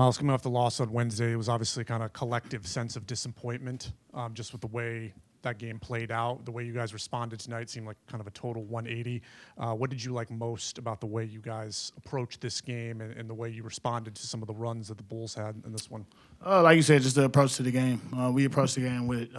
Miles, coming off the loss on Wednesday, it was obviously kind of collective sense of disappointment just with the way that game played out. The way you guys responded tonight seemed like kind of a total 180. What did you like most about the way you guys approached this game and the way you responded to some of the runs that the Bulls had in this one? Like you said, just the approach to the game. We approached the game with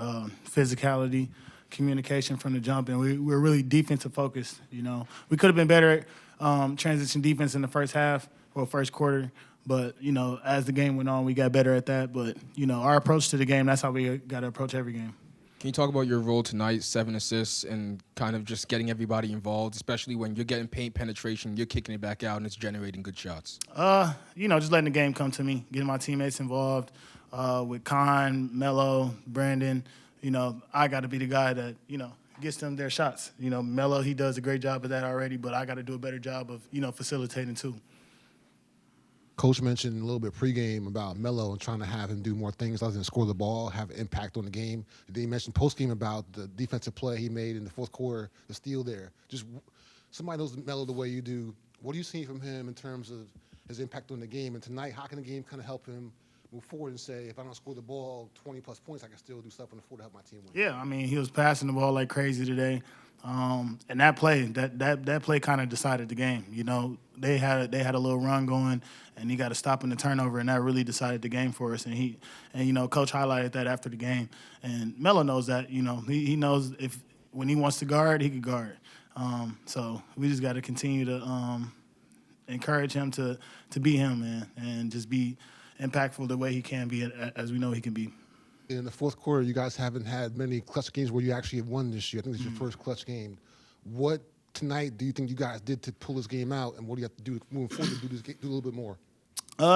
physicality, communication from the jump, and we were really defensive focused. You know, we could have been better at transition defense in the first half or first quarter. But, you know, as the game went on, we got better at that. But, you know, our approach to the game, that's how we got to approach every game. Can you talk about your role tonight, 7 assists, and kind of just getting everybody involved, especially when you're getting paint penetration, you're kicking it back out, and it's generating good shots? You know, just letting the game come to me, getting my teammates involved with Con, Melo, Brandon. You know, I got to be the guy that, you know, gets them their shots. You know, Melo, he does a great job of that already, but I got to do a better job of, you know, facilitating too. Coach mentioned a little bit pregame about Melo and trying to have him do more things other than score the ball, have an impact on the game. Then he mentioned postgame about the defensive play he made in the fourth quarter, the steal there. Just somebody knows Melo the way you do. What are you seeing from him in terms of his impact on the game? And tonight, how can the game kind of help him move forward and say, if I don't score the ball 20-plus points, I can still do stuff on the floor to help my team win? Yeah, I mean, he was passing the ball like crazy today. And that play, that play kind of decided the game. You know, they had a little run going, and he got a stop in the turnover, and that really decided the game for us. And you know, Coach highlighted that after the game. And Melo knows that. You know, he knows when he wants to guard, he can guard. So we just got to continue to encourage him to be him, man, and just be impactful the way he can be, as we know he can be. In the fourth quarter, you guys haven't had many clutch games where you actually have won this year. I think this is your first clutch game. What tonight do you think you guys did to pull this game out, and what do you have to do moving forward to do a little bit more?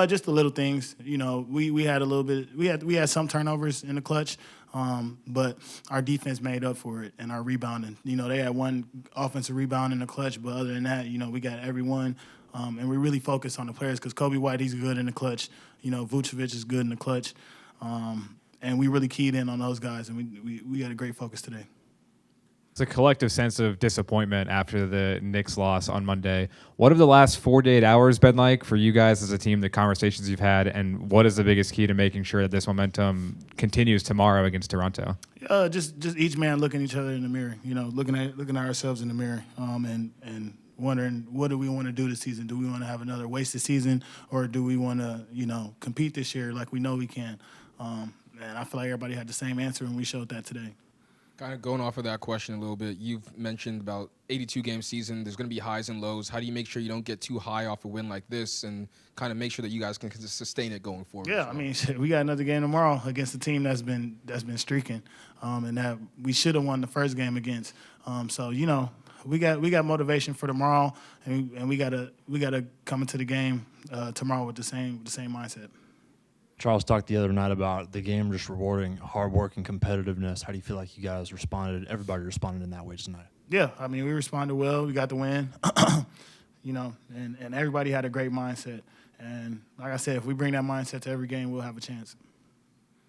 Just the little things. You know, we had a little bit. We had some turnovers in the clutch, but our defense made up for it, and our rebounding. You know, they had one offensive rebound in the clutch, but other than that, you know, we got everyone. And we really focus on the players because Kobe White, he's good in the clutch. You know, Vucevic is good in the clutch. And we really keyed in on those guys, and we had a great focus today. It's a collective sense of disappointment after the Knicks loss on Monday. What have the last 4 to 8 hours been like for you guys as a team, the conversations you've had, and what is the biggest key to making sure that this momentum continues tomorrow against Toronto? Just each man looking each other in the mirror, you know, looking at ourselves in the mirror, and wondering, what do we want to do this season? Do we want to have another wasted season, or do we want to, you know, compete this year like we know we can? And I feel like everybody had the same answer, and we showed that today. Kind of going off of that question a little bit, you've mentioned about 82-game season. There's going to be highs and lows. How do you make sure you don't get too high off a win like this and kind of make sure that you guys can sustain it going forward? Yeah, I mean, we got another game tomorrow against a team that's been streaking, and that we should have won the first game against. So, you know, we got motivation for tomorrow, and we gotta come into the game tomorrow with the same mindset. Charles talked the other night about the game just rewarding hard work and competitiveness. How do you feel like you guys responded? Everybody responded in that way tonight. Yeah, I mean, we responded well. We got the win, you know, and everybody had a great mindset. And like I said, if we bring that mindset to every game, we'll have a chance.